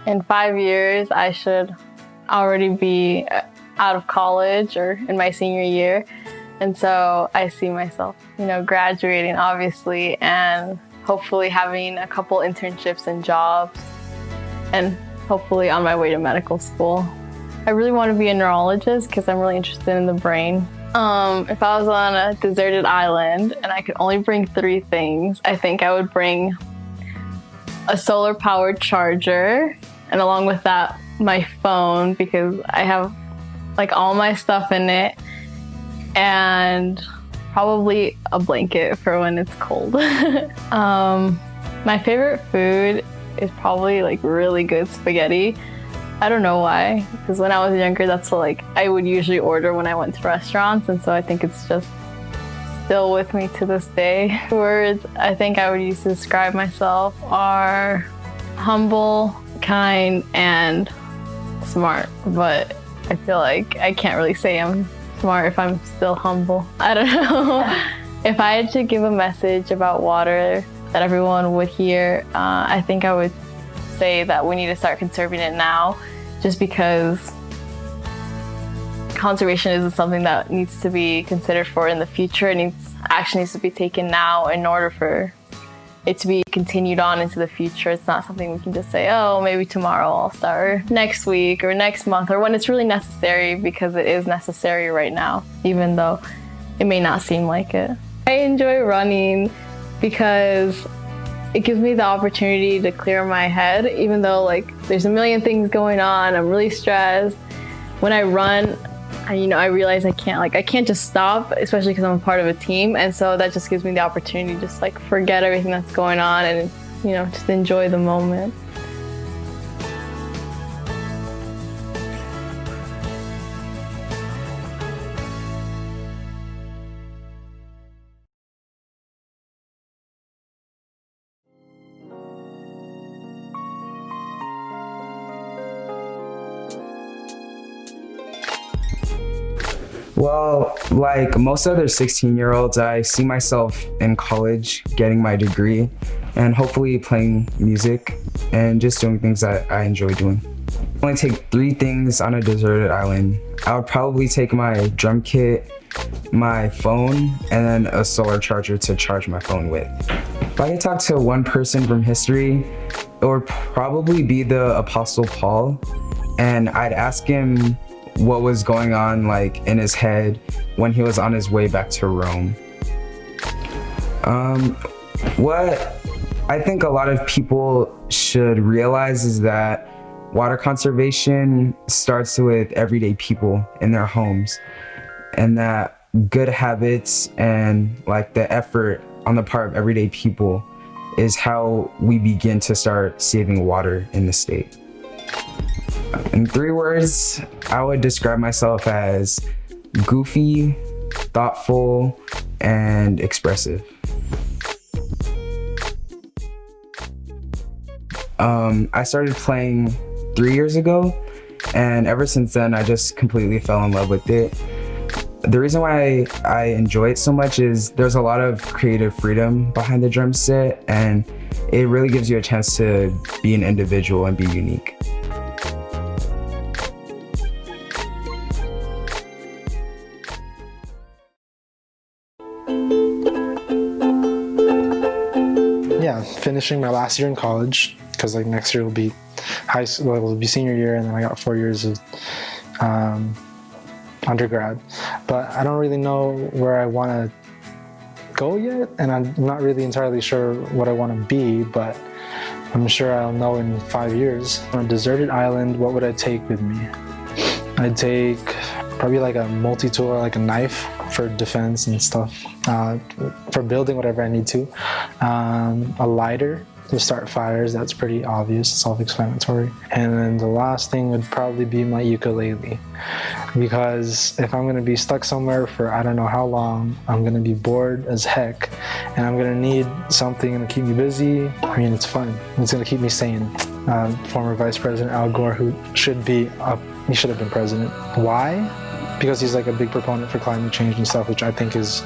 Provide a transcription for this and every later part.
In 5 years, I should already be out of college or in my senior year. And so I see myself, graduating obviously, and hopefully having a couple internships and jobs, and hopefully on my way to medical school. I really want to be a neurologist because I'm really interested in the brain. If I was on a deserted island and I could only bring 3 things, I think I would bring a solar-powered charger, and along with that, my phone, because I have all my stuff in it, and probably a blanket for when it's cold. My favorite food is probably really good spaghetti. I don't know why, because when I was younger, that's what I would usually order when I went to restaurants, and so I think it's just still with me to this day. Words I think I would use to describe myself are humble, kind, and smart, but I feel like I can't really say I'm smart if I'm still humble. I don't know. If I had to give a message about water that everyone would hear, I think I would say that we need to start conserving it now, just because conservation isn't something that needs to be considered for in the future. Action needs to be taken now in order for it to be continued on into the future. It's not something we can just say, oh, maybe tomorrow I'll start, or next week or next month, or when it's really necessary, because it is necessary right now, even though it may not seem like it. I enjoy running because it gives me the opportunity to clear my head, even though there's a million things going on, I'm really stressed. When I run, I realize I can't just stop, especially because I'm a part of a team, and so that just gives me the opportunity to just forget everything that's going on and just enjoy the moment. Well, like most other 16-year-olds, I see myself in college getting my degree and hopefully playing music and just doing things that I enjoy doing. I only take 3 things on a deserted island. I would probably take my drum kit, my phone, and then a solar charger to charge my phone with. If I could talk to one person from history, it would probably be the Apostle Paul, and I'd ask him what was going on in his head when he was on his way back to Rome. What I think a lot of people should realize is that water conservation starts with everyday people in their homes, and that good habits and the effort on the part of everyday people is how we begin to start saving water in the state. In 3 words, I would describe myself as goofy, thoughtful, and expressive. I started playing 3 years ago, and ever since then, I just completely fell in love with it. The reason why I enjoy it so much is there's a lot of creative freedom behind the drum set, and it really gives you a chance to be an individual and be unique. Yeah, finishing my last year in college, because next year will be high school, it'll be senior year, and then I got 4 years of undergrad. But I don't really know where I want to go yet, and I'm not really entirely sure what I want to be, but I'm sure I'll know in 5 years. On a deserted island, what would I take with me? I'd take probably a multi-tool, or a knife for defense and stuff, for building whatever I need to. A lighter to start fires, that's pretty obvious, self-explanatory. And then the last thing would probably be my ukulele, because if I'm going to be stuck somewhere for I don't know how long, I'm going to be bored as heck, and I'm going to need something to keep me busy. I mean, it's fun. It's going to keep me sane. Former Vice President Al Gore, who should have been president. Why? because he's like a big proponent for climate change and stuff, which I think is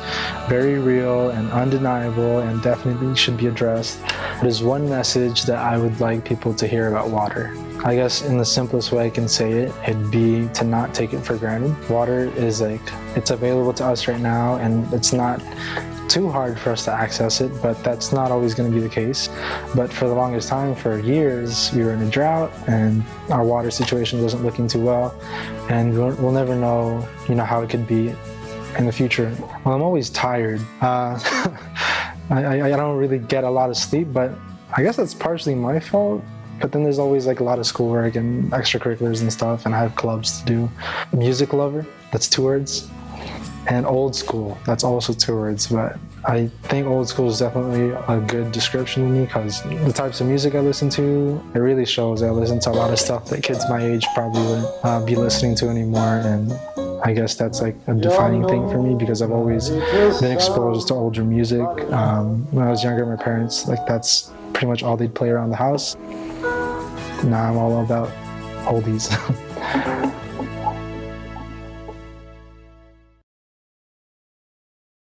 very real and undeniable and definitely should be addressed. There's one message that I would like people to hear about water. I guess in the simplest way I can say it, it'd be to not take it for granted. Water is like, it's available to us right now, and it's not too hard for us to access it, but that's not always going to be the case. But for the longest time, for years, we were in a drought and our water situation wasn't looking too well, and we'll never know, how it could be in the future. Well, I'm always tired. I don't really get a lot of sleep, but I guess that's partially my fault. But then there's always like a lot of schoolwork and extracurriculars and stuff, and I have clubs to do. Music lover, that's 2 words. And old school, that's also 2 words, but I think old school is definitely a good description of me, because the types of music I listen to, it really shows. I listen to a lot of stuff that kids my age probably wouldn't be listening to anymore, and I guess that's like a defining thing for me, because I've always been exposed to older music. When I was younger, my parents, that's pretty much all they'd play around the house. Now I'm all about oldies.